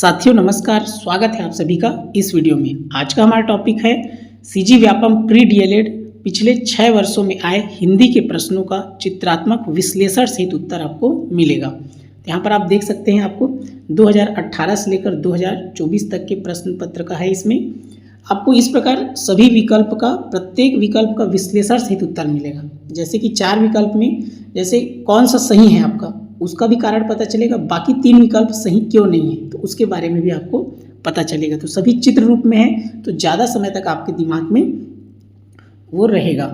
साथियों नमस्कार, स्वागत है आप सभी का इस वीडियो में। आज का हमारा टॉपिक है सीजी व्यापम प्री डीएलएड पिछले 6 वर्षों में आए हिंदी के प्रश्नों का चित्रात्मक विश्लेषण सहित उत्तर आपको मिलेगा। यहाँ पर आप देख सकते हैं, आपको 2018 से लेकर 2024 तक के प्रश्न पत्र का है। इसमें आपको इस प्रकार सभी विकल्प का, प्रत्येक विकल्प का विश्लेषण सहित उत्तर मिलेगा। जैसे कि 4 विकल्प में जैसे कौन सा सही है आपका, उसका भी कारण पता चलेगा। बाकी 3 विकल्प सही क्यों नहीं है तो उसके बारे में भी आपको पता चलेगा। तो सभी चित्र रूप में है तो ज़्यादा समय तक आपके दिमाग में वो रहेगा।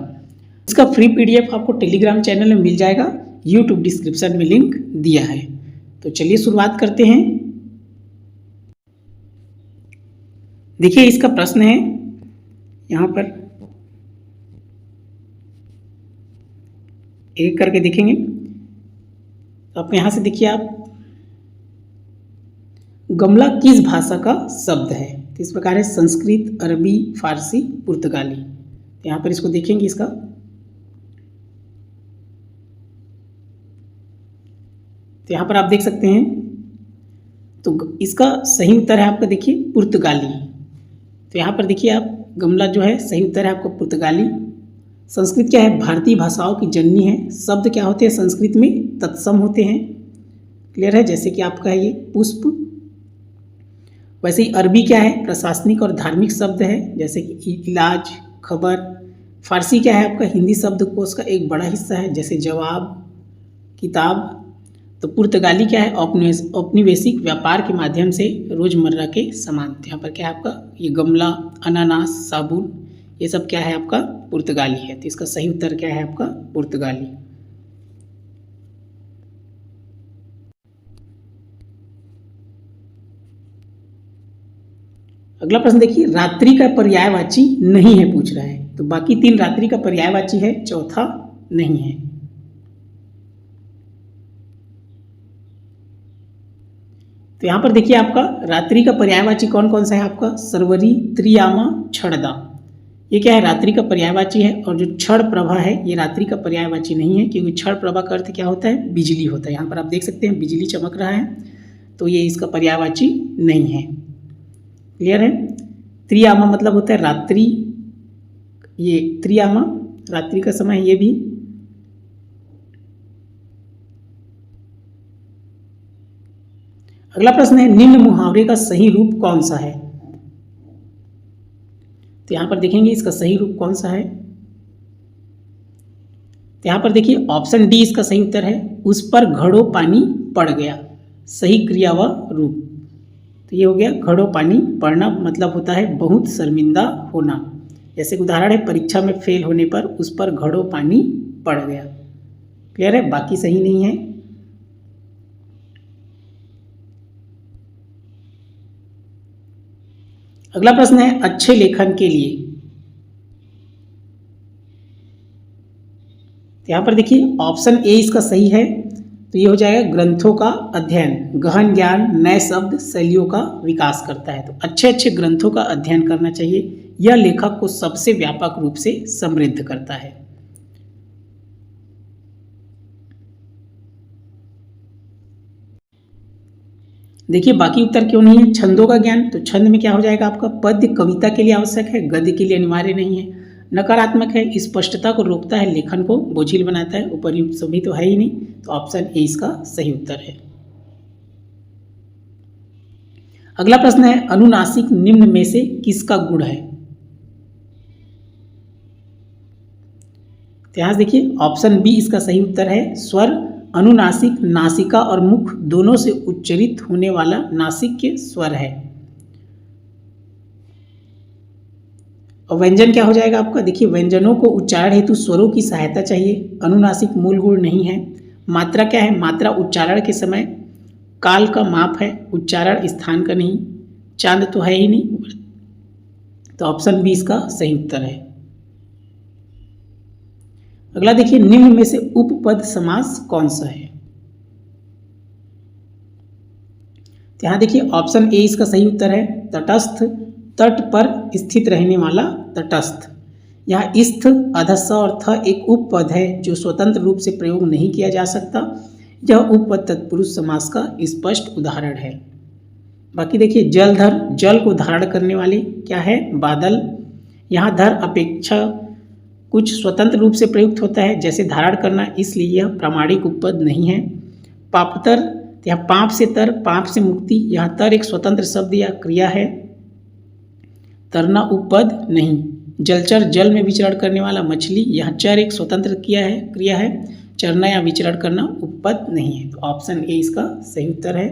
इसका फ्री पीडीएफ आपको टेलीग्राम चैनल में मिल जाएगा, यूट्यूब डिस्क्रिप्शन में लिंक दिया है। तो चलिए शुरुआत करते हैं। देखिए इसका प्रश्न है, यहाँ पर एक करके देखेंगे। तो आप यहाँ से देखिए, आप गमला किस भाषा का शब्द है? तो इस प्रकार है संस्कृत, अरबी, फारसी, पुर्तगाली। तो यहाँ पर इसको देखेंगे इसका। तो यहाँ पर आप देख सकते हैं, तो इसका सही उत्तर है आपका, देखिए पुर्तगाली। तो यहाँ पर देखिए आप, गमला जो है सही उत्तर है आपका पुर्तगाली। संस्कृत क्या है? भारतीय भाषाओं की जननी है। शब्द क्या होते हैं संस्कृत में? तत्सम होते हैं। क्लियर है? जैसे कि आपका है ये पुष्प। वैसे ही अरबी क्या है? प्रशासनिक और धार्मिक शब्द है, जैसे कि इलाज, खबर। फारसी क्या है आपका? हिंदी शब्दकोश का एक बड़ा हिस्सा है, जैसे जवाब, किताब। तो पुर्तगाली क्या है? औपनिवेशिक व्यापार के माध्यम से रोजमर्रा के सामान। यहाँ पर क्या है आपका? ये गमला, अनानास, साबुन, ये सब क्या है आपका? पुर्तगाली है। तो इसका सही उत्तर क्या है आपका? पुर्तगाली। अगला प्रश्न देखिए, रात्रि का पर्यायवाची नहीं है पूछ रहा है। तो बाकी 3 रात्रि का पर्यायवाची है, चौथा नहीं है। तो यहां पर देखिए आपका रात्रि का पर्यायवाची कौन कौन सा है आपका? सर्वरी, त्रियामा, क्षणदा। ये क्या है? रात्रि का पर्यायवाची है। और जो क्षण प्रभा है ये रात्रि का पर्यायवाची नहीं है, क्योंकि क्षण प्रभा का अर्थ क्या होता है? बिजली होता है। यहाँ पर आप देख सकते हैं बिजली चमक रहा है, तो ये इसका पर्यायवाची नहीं है। क्लियर है? त्रियामा मतलब होता है रात्रि, ये त्रियामा रात्रि का समय है। ये भी अगला प्रश्न है, निम्न मुहावरे का सही रूप कौन सा है? तो यहां पर देखेंगे इसका सही रूप कौन सा है। तो यहां पर देखिए ऑप्शन डी इसका सही उत्तर है, उस पर घड़ों पानी पड़ गया। सही क्रिया व रूप। तो ये हो गया, घड़ों पानी पड़ना मतलब होता है बहुत शर्मिंदा होना। जैसे उदाहरण है, परीक्षा में फेल होने पर उस पर घड़ों पानी पड़ गया। क्लियर है? बाकी सही नहीं है। अगला प्रश्न है, अच्छे लेखन के लिए। यहां पर देखिए ऑप्शन ए इसका सही है। तो ये हो जाएगा, ग्रंथों का अध्ययन गहन ज्ञान, नए शब्द, शैलियों का विकास करता है। तो अच्छे अच्छे ग्रंथों का अध्ययन करना चाहिए। यह लेखक को सबसे व्यापक रूप से समृद्ध करता है। देखिए बाकी उत्तर क्यों नहीं है? छंदों का ज्ञान। तो छंद में क्या हो जाएगा आपका? पद्य कविता के लिए आवश्यक है, गद्य के लिए अनिवार्य नहीं है। नकारात्मक है, स्पष्टता को रोकता है, लेखन को बोझिल बनाता है। उपर्युक्त सभी तो है ही नहीं, तो ऑप्शन ए इसका सही उत्तर है। अगला प्रश्न है, अनुनासिक निम्न में से किसका गुण है? तो यहां देखिए ऑप्शन बी इसका सही उत्तर है, स्वर। अनुनासिक नासिका और मुख दोनों से उच्चरित होने वाला नासिक के स्वर है। और व्यंजन क्या हो जाएगा आपका? देखिए व्यंजनों को उच्चारण हेतु स्वरों की सहायता चाहिए। अनुनासिक मूल गुण नहीं है। मात्रा क्या है? मात्रा उच्चारण के समय काल का माप है, उच्चारण स्थान का नहीं। चांद तो है ही नहीं, तो ऑप्शन बी इसका सही उत्तर है। अगला देखिए, निम्न में से उपपद समास कौन सा है? तो यहां देखिए ऑप्शन ए इसका सही उत्तर है, तटस्थ। तट पर स्थित रहने वाला तटस्थ। यहाँ स्थ, अधस्स और थ एक उपपद है जो स्वतंत्र रूप से प्रयोग नहीं किया जा सकता। यह उपपद तत्पुरुष समास का स्पष्ट उदाहरण है। बाकी देखिए जलधर, जल को धारण करने वाले क्या है, बादल। यहाँ धर अपेक्षा कुछ स्वतंत्र रूप से प्रयुक्त होता है, जैसे धारण करना, इसलिए यह प्रामाणिक उपपद नहीं है। पापतर, यहाँ पाप से तर, पाप से मुक्ति, यहाँ तर एक स्वतंत्र शब्द या क्रिया है, तरना उपपद नहीं। जलचर, जल में विचरण करने वाला मछली, यहाँ चर एक स्वतंत्र क्रिया है, चरना या विचरण करना उपपद नहीं है। तो ऑप्शन ए इसका सही उत्तर है।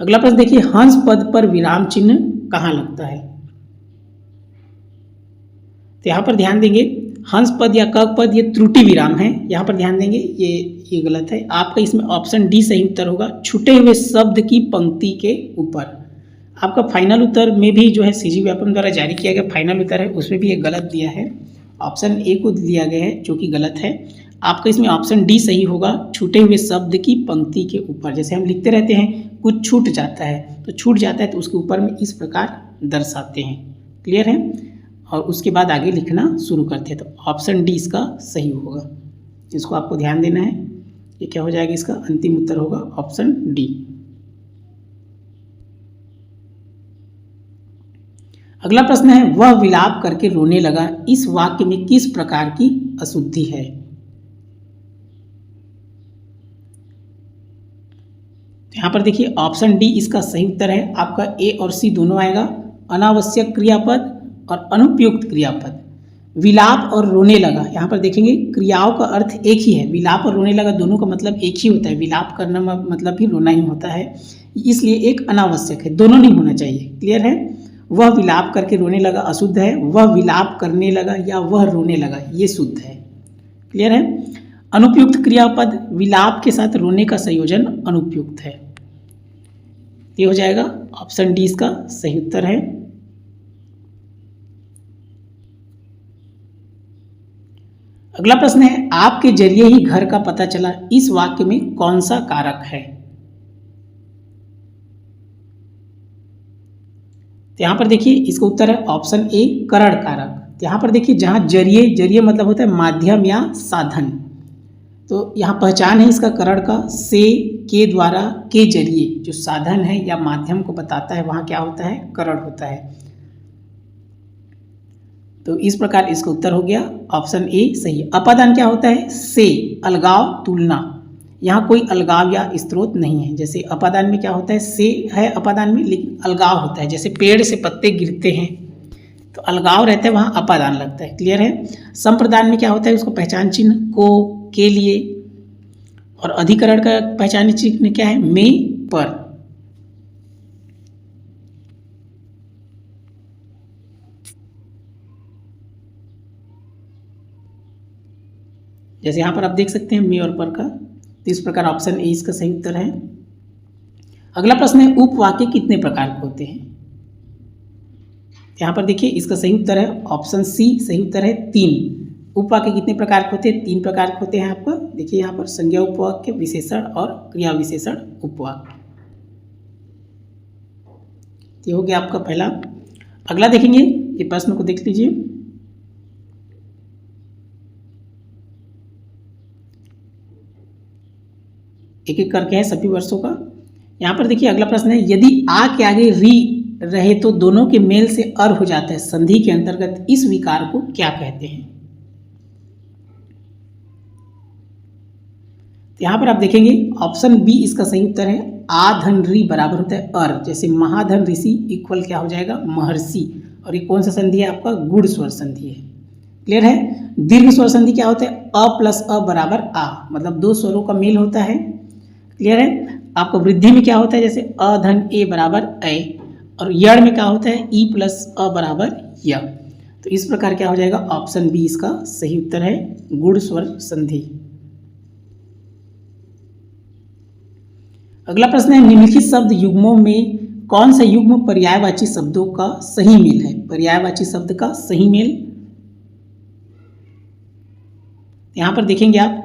अगला प्रश्न देखिए, हंस पद पर विराम चिन्ह कहाँ लगता है। तो यहाँ पर ध्यान देंगे, हंस पद या क पद ये त्रुटि विराम है, यहाँ पर ध्यान देंगे, ये गलत है। आपका इसमें ऑप्शन डी सही उत्तर होगा, छूटे हुए शब्द की पंक्ति के ऊपर। आपका फाइनल उत्तर में भी जो है सीजी व्यापम द्वारा जारी किया गया फाइनल उत्तर है, उसमें भी ये गलत दिया है, ऑप्शन ए को दिया गया है जो कि गलत है। आपका इसमें ऑप्शन डी सही होगा, छूटे हुए शब्द की पंक्ति के ऊपर। जैसे हम लिखते रहते हैं कुछ छूट जाता है, तो छूट जाता है तो उसके ऊपर में इस प्रकार दर्शाते हैं। क्लियर है, और उसके बाद आगे लिखना शुरू करते हैं। तो ऑप्शन डी इसका सही होगा, इसको आपको ध्यान देना है। ये क्या हो जाएगा, इसका अंतिम उत्तर होगा ऑप्शन डी। अगला प्रश्न है, वह विलाप करके रोने लगा, इस वाक्य में किस प्रकार की अशुद्धि है। यहाँ पर देखिए ऑप्शन डी इसका सही उत्तर है। आपका ए और सी दोनों आएगा, अनावश्यक क्रियापद और अनुपयुक्त क्रियापद। विलाप और रोने लगा, यहाँ पर देखेंगे क्रियाओं का अर्थ एक ही है, विलाप और रोने लगा दोनों का मतलब एक ही होता है, विलाप करना मतलब भी रोना ही होता है, इसलिए एक अनावश्यक है, दोनों नहीं होना चाहिए। क्लियर है, वह विलाप करके रोने लगा अशुद्ध है, वह विलाप करने लगा या वह रोने लगा ये शुद्ध है। क्लियर है, अनुपयुक्त क्रियापद, विलाप के साथ रोने का संयोजन अनुपयुक्त है। ये हो जाएगा ऑप्शन डी इसका सही उत्तर है। अगला प्रश्न है, आपके जरिए ही घर का पता चला, इस वाक्य में कौन सा कारक है। तो यहाँ पर देखिए इसका उत्तर है ऑप्शन ए करण कारक। यहाँ पर देखिए जहाँ जरिए, जरिए मतलब होता है माध्यम या साधन, तो यहाँ पहचान है इसका करण का, से, के द्वारा, के जरिए, जो साधन है या माध्यम को बताता है वहाँ क्या होता है, करण होता है। तो इस प्रकार इसका उत्तर हो गया ऑप्शन ए सही। अपादान क्या होता है, से, अलगाव, तुलना, यहाँ कोई अलगाव या स्रोत नहीं है। जैसे अपादान में क्या होता है, से है अपादान में, लेकिन अलगाव होता है, जैसे पेड़ से पत्ते गिरते हैं तो अलगाव रहता है, वहाँ अपादान लगता है। क्लियर है, संप्रदान में क्या होता है, उसको पहचान चिन्ह को, के लिए, और अधिकरण का पहचान चिन्ह क्या है, में, पर। जैसे यहाँ पर आप देख सकते हैं में और पर का, तो इस प्रकार ऑप्शन ए इसका सही उत्तर है। अगला प्रश्न है, उपवाक्य कितने प्रकार के होते हैं। यहाँ पर देखिए इसका सही उत्तर है ऑप्शन सी सही उत्तर है 3। उपवाक्य कितने प्रकार के होते हैं, 3 प्रकार के होते हैं। आपका देखिए यहाँ पर संज्ञा उपवाक्य, विशेषण और क्रिया विशेषण उपवाक्य। ये हो गया आपका पहला। अगला देखेंगे, ये प्रश्न को देख लीजिए। एक एक करके है सभी वर्षों का। यहाँ पर देखिए अगला प्रश्न है, यदि आ के आगे री रहे तो दोनों के मेल से अर हो जाता है, संधि के अंतर्गत इस विकार को क्या कहते हैं। तो यहाँ पर आप देखेंगे ऑप्शन बी इसका सही उत्तर है, आ धन री बराबर होता है अर। जैसे महाधन ऋषि इक्वल क्या हो जाएगा, महर्षि। और ये कौन सा संधि है आपका, गुण स्वर संधि है। क्लियर है, दीर्घ स्वर संधि क्या होता है, अ प्लस अ बराबर आ, मतलब 2 स्वरों का मेल होता है। क्लियर है, आपको वृद्धि में क्या होता है, जैसे अ धन ए बराबर ए, और यड़ में क्या होता है, ई प्लस अ बराबर य। तो इस प्रकार क्या हो जाएगा, ऑप्शन बी इसका सही उत्तर है, गुण स्वर संधि। अगला प्रश्न है, निम्नलिखित शब्द युग्मों में कौन सा युग्म पर्यायवाची शब्दों का सही मेल है। पर्यायवाची शब्द का सही मेल, यहां पर देखेंगे आप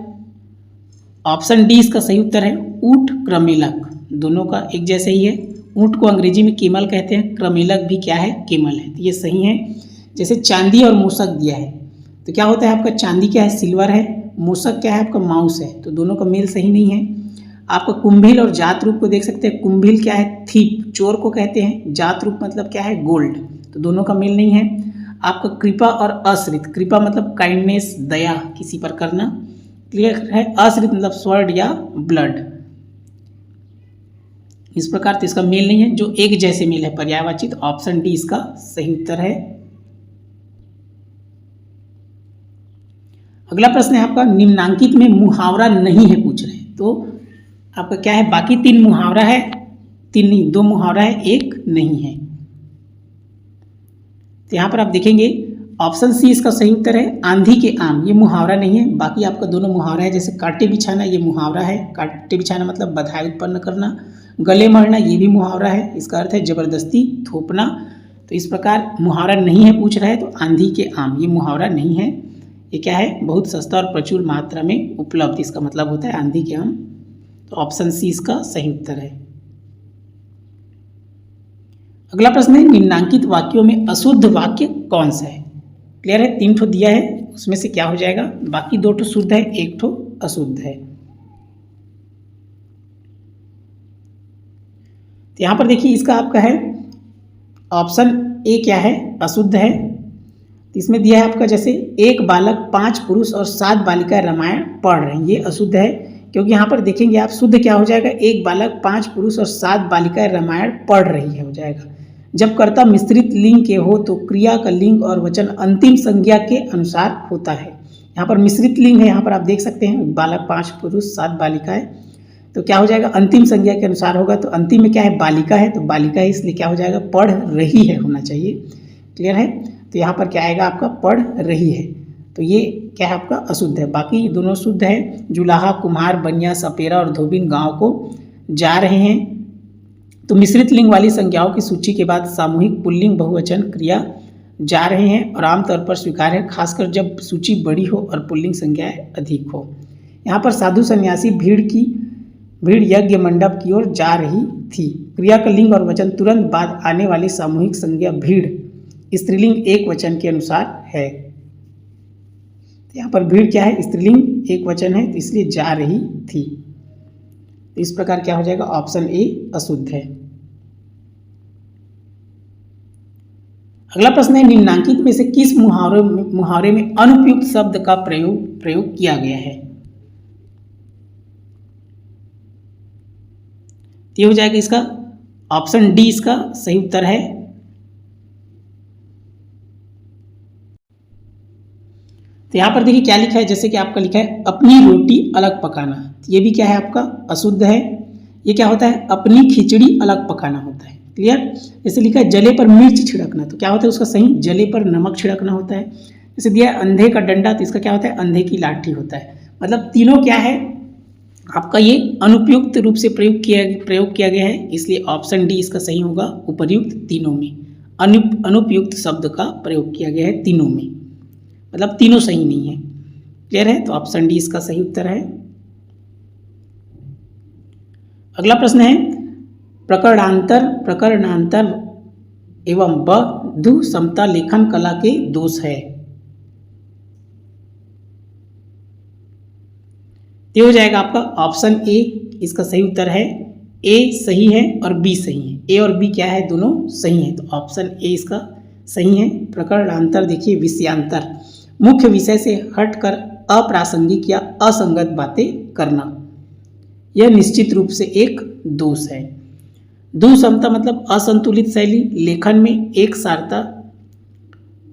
ऑप्शन डी इसका सही उत्तर है, ऊंट क्रमेलक। दोनों का एक जैसे ही है, ऊंट को अंग्रेजी में केमल कहते हैं, क्रमेलक भी क्या है, केमल है। तो ये सही है। जैसे चांदी और मूषक दिया है, तो क्या होता है आपका, चांदी क्या है, सिल्वर है, मूषक क्या है आपका, माउस है। तो दोनों का मेल सही नहीं है। आपका कुंभिल और जात रूप को देख सकते हैं। कुंभिल क्या है? थीप, चोर को कहते हैं। जात रूप मतलब क्या है? गोल्ड। तो दोनों का मेल नहीं है। आपका कृपा और अश्रित, कृपा मतलब काइंडनेस, दया किसी पर करना, क्लियर है। अश्रित मतलब स्वर्ण या ब्लड। इस प्रकार तो इसका मेल नहीं है, जो एक जैसे मेल है पर्यायवाचित। ऑप्शन डी इसका सही उत्तर है। अगला प्रश्न है आपका, निम्नांकित में मुहावरा नहीं है पूछ रहे हैं। तो आपका क्या है? बाकी 3 मुहावरा है, 3 नहीं, 2 मुहावरा है, 1 नहीं है। तो यहाँ पर आप देखेंगे ऑप्शन सी इसका सही उत्तर है। आंधी के आम, ये मुहावरा नहीं है। बाकी आपका दोनों मुहावरा है। जैसे कांटे बिछाना, ये मुहावरा है। कांटे बिछाना मतलब बधाई उत्पन्न करना। गले मरना, ये भी मुहावरा है। इसका अर्थ है जबरदस्ती थोपना। तो इस प्रकार मुहावरा नहीं है पूछ रहा है, तो आंधी के आम ये मुहावरा नहीं है। ये क्या है? बहुत सस्ता और प्रचुर मात्रा में उपलब्ध, इसका मतलब होता है आंधी के आम। तो ऑप्शन सी इसका सही उत्तर है। अगला प्रश्न है, निम्नांकित वाक्यों में अशुद्ध वाक्य कौन सा है? क्लियर है? 3 ठो दिया है, उसमें से क्या हो जाएगा? बाकी 2 ठो शुद्ध है, 1 ठो अशुद्ध है। तो यहाँ पर देखिए इसका आपका है ऑप्शन ए क्या है? अशुद्ध है। तो इसमें दिया है आपका, जैसे एक बालक 5 पुरुष और 7 बालिकाएं रामायण पढ़ रहे हैं, ये अशुद्ध है। क्योंकि यहाँ पर देखेंगे आप, शुद्ध क्या हो जाएगा? एक बालक 5 पुरुष और 7 बालिकाएं रामायण पढ़ रही है हो जाएगा। जब कर्ता मिश्रित लिंग के हो तो क्रिया का लिंग और वचन अंतिम संज्ञा के अनुसार होता है। यहाँ पर मिश्रित लिंग है, यहाँ पर आप देख सकते हैं बालक 5 पुरुष 7 बालिकाएं। तो क्या हो जाएगा? अंतिम संज्ञा के अनुसार होगा। तो अंतिम में क्या है? बालिका है, तो बालिका है, इसलिए क्या हो जाएगा? पढ़ रही है होना चाहिए। क्लियर है? तो यहाँ पर क्या आएगा आपका? पढ़ रही है। तो ये क्या है आपका? अशुद्ध है। बाकी दोनों शुद्ध है। जुलाहा, कुम्हार, बनिया, सपेरा और धोबिन गांव को जा रहे हैं। तो मिश्रित लिंग वाली संज्ञाओं की सूची के बाद सामूहिक पुल्लिंग बहुवचन क्रिया जा रहे हैं और आमतौर पर स्वीकार्य है, खासकर जब सूची बड़ी हो और पुल्लिंग संज्ञाएं अधिक हो। यहाँ पर साधु सन्यासी भीड़ यज्ञ मंडप की ओर जा रही थी। क्रिया का लिंग और वचन तुरंत बाद आने वाली सामूहिक संज्ञा भीड़ स्त्रीलिंग एक वचन के अनुसार है। यहाँ पर भीड़ क्या है? स्त्रीलिंग एक वचन है, तो इसलिए जा रही थी। तो इस प्रकार क्या हो जाएगा? ऑप्शन ए अशुद्ध है। अगला प्रश्न है, निम्नांकित में से किस मुहावरे में अनुपयुक्त शब्द का प्रयोग किया गया है? ये हो जाएगा इसका ऑप्शन डी इसका सही उत्तर है। तो यहाँ पर देखिए क्या लिखा है, जैसे कि आपका लिखा है अपनी रोटी अलग पकाना, ये भी क्या है आपका? अशुद्ध है। ये क्या होता है? अपनी खिचड़ी अलग पकाना होता है। क्लियर? जैसे लिखा है जले पर मिर्च छिड़कना, तो क्या होता है उसका सही? जले पर नमक छिड़कना होता है। जैसे दिया है अंधे का डंडा, तो इसका क्या होता है? अंधे की लाठी होता है। मतलब तीनों क्या है आपका? ये अनुपयुक्त रूप से प्रयोग किया गया है, इसलिए ऑप्शन डी इसका सही होगा। उपर्युक्त तीनों में अनुपयुक्त शब्द का प्रयोग किया गया है, तीनों में, मतलब तीनों सही नहीं है। क्लियर है? तो ऑप्शन डी इसका सही उत्तर है। अगला प्रश्न है, प्रकरणांतर एवं बधु समता लेखन कला के दोष है। ये हो जाएगा आपका ऑप्शन ए इसका सही उत्तर है। ए सही है और बी सही है। ए और बी क्या है? दोनों सही है। तो ऑप्शन ए इसका सही है। प्रकरणांतर देखिए विषयांतर, मुख्य विषय से हटकर अप्रासंगिक या असंगत बातें करना, यह निश्चित रूप से एक दोष है। दुसमता मतलब असंतुलित शैली, लेखन में एक सारता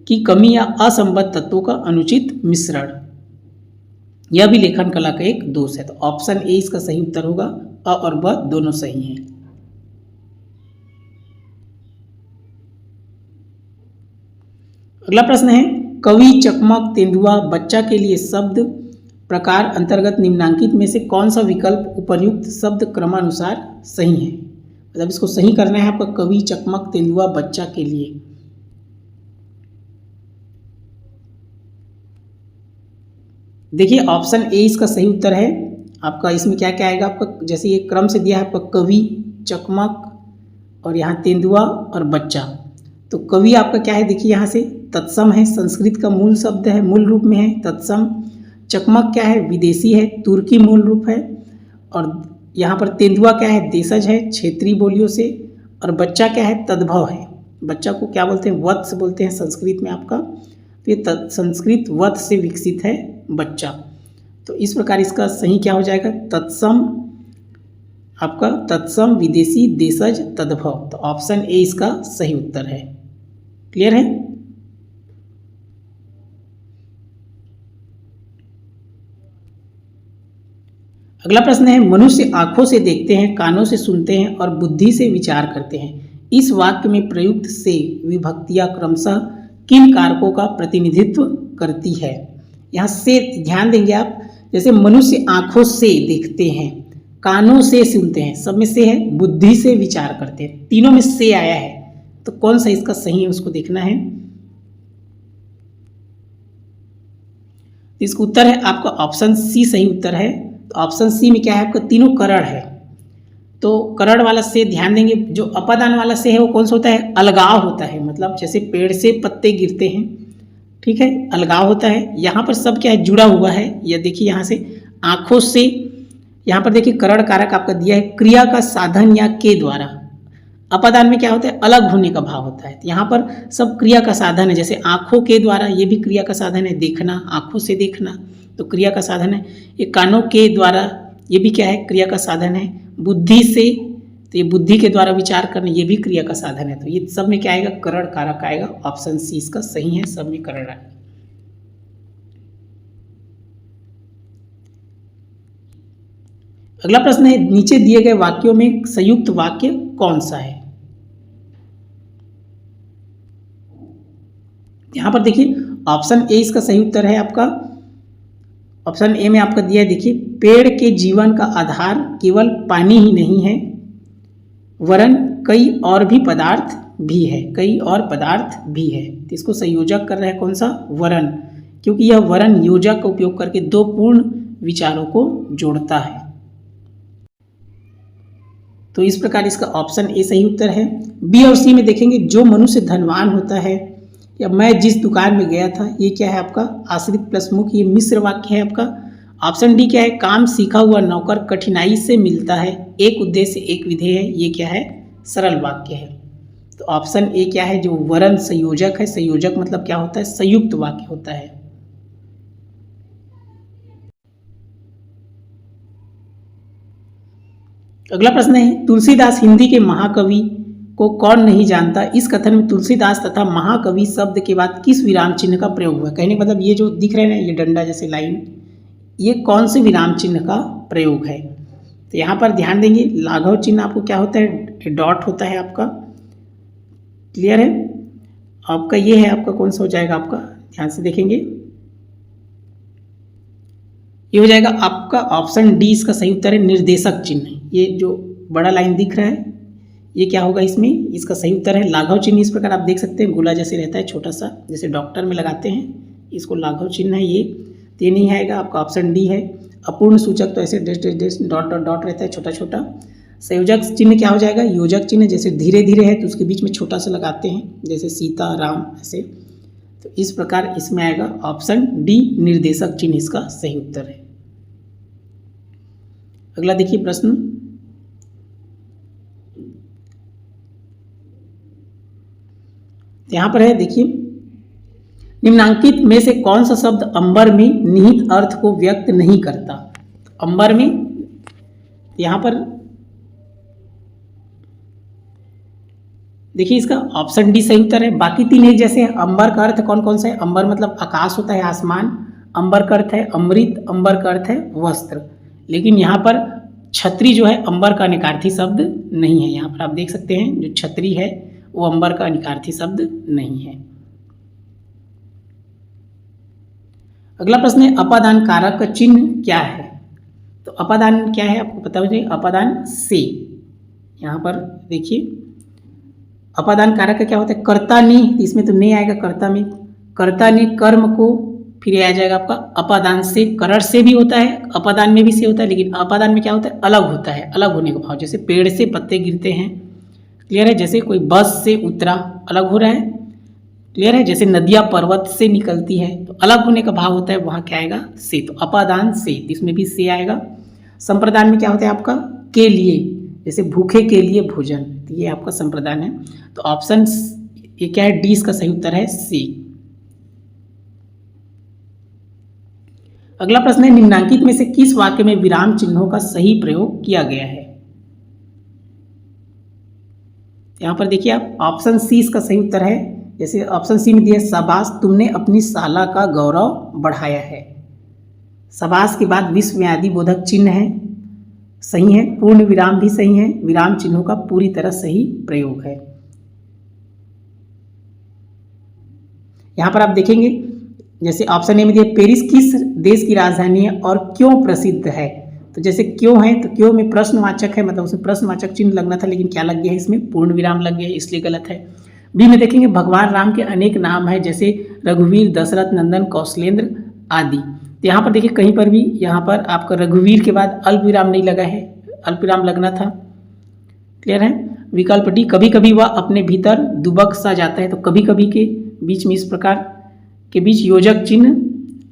की कमी या असंबद्ध तत्वों का अनुचित मिश्रण, यह भी लेखन कला का एक दोष है। तो ऑप्शन ए इसका सही उत्तर होगा। अ और ब दोनों सही हैं। अगला प्रश्न है, कवि, चकमक, तेंदुआ, बच्चा के लिए शब्द प्रकार अंतर्गत निम्नांकित में से कौन सा विकल्प उपर्युक्त शब्द क्रमानुसार सही है? मतलब इसको सही करना है आपका, कवि, चकमक, तेंदुआ, बच्चा के लिए। देखिए ऑप्शन ए इसका सही उत्तर है आपका। इसमें क्या क्या आएगा आपका? जैसे ये क्रम से दिया है आपका, कवि, चकमक और यहाँ तेंदुआ और बच्चा। तो कवि आपका क्या है? देखिए यहाँ से तत्सम है, संस्कृत का मूल शब्द है, मूल रूप में है तत्सम। चकमक क्या है? विदेशी है, तुर्की मूल रूप है। और यहाँ पर तेंदुआ क्या है, देशज है क्षेत्रीय बोलियों से, और बच्चा क्या है, तद्भव है। बच्चा को क्या बोलते हैं, वत्स बोलते हैं संस्कृत में आपका। तो ये संस्कृत वत्स से विकसित है बच्चा। तो इस प्रकार इसका सही क्या हो जाएगा, तत्सम, आपका तत्सम विदेशी देशज तद्भव। तो ऑप्शन ए इसका सही उत्तर है। क्लियर है। अगला प्रश्न है, मनुष्य आंखों से देखते हैं, कानों से सुनते हैं और बुद्धि से विचार करते हैं। इस वाक्य में प्रयुक्त से विभक्तियां क्रमशः किन कारकों का प्रतिनिधित्व करती है। यहाँ से ध्यान देंगे आप, जैसे मनुष्य आंखों से देखते हैं, कानों से सुनते हैं, सब में से है, बुद्धि से विचार करते हैं, तीनों में से आया है। तो कौन सा इसका सही है उसको देखना है। इसका उत्तर है आपका ऑप्शन सी सही उत्तर है। तो ऑप्शन सी में क्या है आपका, तीनों करण है। तो करण वाला से ध्यान देंगे, जो अपादान वाला से है वो कौन सा होता है, अलगाव होता है। मतलब जैसे पेड़ से पत्ते गिरते हैं, ठीक है, अलगाव होता है। यहाँ पर सब क्या है, जुड़ा हुआ है। या देखिए यहाँ से आंखों से, यहाँ पर देखिए करण कारक आपका दिया है क्रिया का साधन या के द्वारा। अपादान में क्या होता है, अलग होने का भाव होता है। तो यहाँ पर सब क्रिया का साधन है, जैसे आंखों के द्वारा, ये भी क्रिया का साधन है, देखना, आंखों से देखना तो क्रिया का साधन है। ये कानों के द्वारा, ये भी क्या है, क्रिया का साधन है। बुद्धि से, तो ये बुद्धि के द्वारा विचार करना, ये भी क्रिया का साधन है। तो ये सब में क्या आएगा, करण कारक आएगा। ऑप्शन सी इसका सही है, सब में करण आएगा। अगला प्रश्न है, नीचे दिए गए वाक्यों में संयुक्त वाक्य कौन सा है। यहां पर देखिए ऑप्शन ए इसका सही उत्तर है आपका। ऑप्शन ए में आपका दिया है, देखिए, पेड़ के जीवन का आधार केवल पानी ही नहीं है, वरन कई और भी पदार्थ भी है, कई और पदार्थ भी है। तो इसको संयोजक कर रहा है कौन सा, वरन, क्योंकि यह वरन योजक का उपयोग करके दो पूर्ण विचारों को जोड़ता है। तो इस प्रकार इसका ऑप्शन ए सही उत्तर है। बी और सी में देखेंगे, जो मनुष्य धनवान होता है, या मैं जिस दुकान में गया था, ये क्या है आपका, आश्रित प्लस मुख्य, ये मिश्र वाक्य है आपका। ऑप्शन डी क्या है, काम सीखा हुआ नौकर कठिनाई से मिलता है, एक उद्देश्य एक विधेय है, ये क्या है, सरल वाक्य है। तो ऑप्शन ए क्या है, जो वरन संयोजक है। संयोजक मतलब क्या होता है, संयुक्त वाक्य होता है। अगला प्रश्न है, तुलसीदास हिंदी के महाकवि को कौन नहीं जानता। इस कथन में तुलसीदास तथा महाकवि शब्द के बाद किस विराम चिन्ह का प्रयोग हुआ। कहने का मतलब ये जो दिख रहे हैं ना, ये डंडा जैसे लाइन, ये कौन से विराम चिन्ह का प्रयोग है। तो यहाँ पर ध्यान देंगे, लाघव चिन्ह आपको क्या होता है, डॉट होता है आपका। क्लियर है। आपका ये है, आपका कौन सा हो जाएगा, आपका ध्यान से देखेंगे, ये हो जाएगा आपका ऑप्शन डी इसका सही उत्तर है, निर्देशक चिन्ह। ये जो बड़ा लाइन दिख रहा है, ये क्या होगा इसमें, इसका सही उत्तर है लाघव चिन्ह। इस प्रकार आप देख सकते हैं, गोला जैसे रहता है छोटा सा, जैसे डॉक्टर में लगाते हैं, इसको लाघव चिन्ह है ये। तो ये नहीं आएगा, आपका ऑप्शन डी है। अपूर्ण सूचक तो ऐसे dash dash dash dot dot dot रहता है छोटा छोटा। संयोजक चिन्ह क्या हो जाएगा, योजक चिन्ह, जैसे धीरे धीरे है तो उसके बीच में छोटा सा लगाते हैं, जैसे सीता राम ऐसे। तो इस प्रकार इसमें आएगा ऑप्शन डी, निर्देशक चिन्ह इसका सही उत्तर है। अगला देखिए प्रश्न, यहाँ पर है, देखिए, निम्नांकित में से कौन सा शब्द अंबर में निहित अर्थ को व्यक्त नहीं करता। अंबर में, यहाँ पर देखिए इसका ऑप्शन डी सही उत्तर है। बाकी तीन एक जैसे हैं। अंबर का अर्थ कौन कौन सा है, अंबर मतलब आकाश होता है, आसमान। अंबर का अर्थ है अमृत, अंबर का अर्थ है वस्त्र। लेकिन यहाँ पर छतरी जो है अंबर का निकार्थी शब्द नहीं है। यहाँ पर आप देख सकते हैं, जो छतरी है वो अंबर का निकार्थी शब्द नहीं है। अगला प्रश्न है, अपादान कारक का चिन्ह क्या है। तो अपादान क्या है आपको पता हो जाए, अपादान से। यहाँ पर देखिए, अपादान कारक का क्या होता है, कर्ता ने, इसमें तो नहीं आएगा कर्ता में, कर्ता ने कर्म को, फिर आ जाएगा आपका अपादान से। करण से भी होता है, अपादान में भी से होता है, लेकिन अपादान में क्या होता है, अलग होता है, अलग होने का भाव। जैसे पेड़ से पत्ते गिरते हैं, क्लियर है। जैसे कोई बस से उतरा, अलग हो रहा है, क्लियर है। जैसे नदियाँ पर्वत से निकलती है, तो अलग होने का भाव होता है, वहाँ क्या आएगा, से। तो अपादान से, इसमें भी से आएगा। संप्रदान में क्या होता है आपका, के लिए, जैसे भूखे के लिए भोजन, तो ये आपका संप्रदान है। तो ऑप्शन ये क्या है, डी इसका सही उत्तर है सी। अगला प्रश्न है, निम्नांकित में से किस वाक्य में विराम चिन्हों का सही प्रयोग किया गया है। यहां पर देखिए आप, ऑप्शन सी इसका सही उत्तर है। जैसे ऑप्शन सी में दिया, शाबाश तुमने अपनी शाला का गौरव बढ़ाया है। शाबाश के बाद विस्मयादि बोधक चिन्ह है, सही है। पूर्ण विराम भी सही है, विराम चिन्हों का पूरी तरह सही प्रयोग है। यहां पर आप देखेंगे, जैसे ऑप्शन ए में दिया, पेरिस किस देश की राजधानी है और क्यों प्रसिद्ध है। तो जैसे क्यों है, तो क्यों में प्रश्नवाचक है, मतलब उसमें प्रश्नवाचक चिन्ह लगना था, लेकिन क्या लग गया है, इसमें पूर्ण विराम लग गया है, इसलिए गलत है। बी में देखेंगे, भगवान राम के अनेक नाम है, जैसे रघुवीर, दशरथ नंदन, कौशलेंद्र आदि। तो यहाँ पर देखिए, कहीं पर भी यहाँ पर आपका रघुवीर के बाद अल्प विराम नहीं लगा है, अल्प विराम लगना था। क्लियर है। विकल्प डी, कभी कभी वह अपने भीतर दुबक सा जाता है। तो कभी कभी के बीच में, इस प्रकार के बीच योजक चिन्ह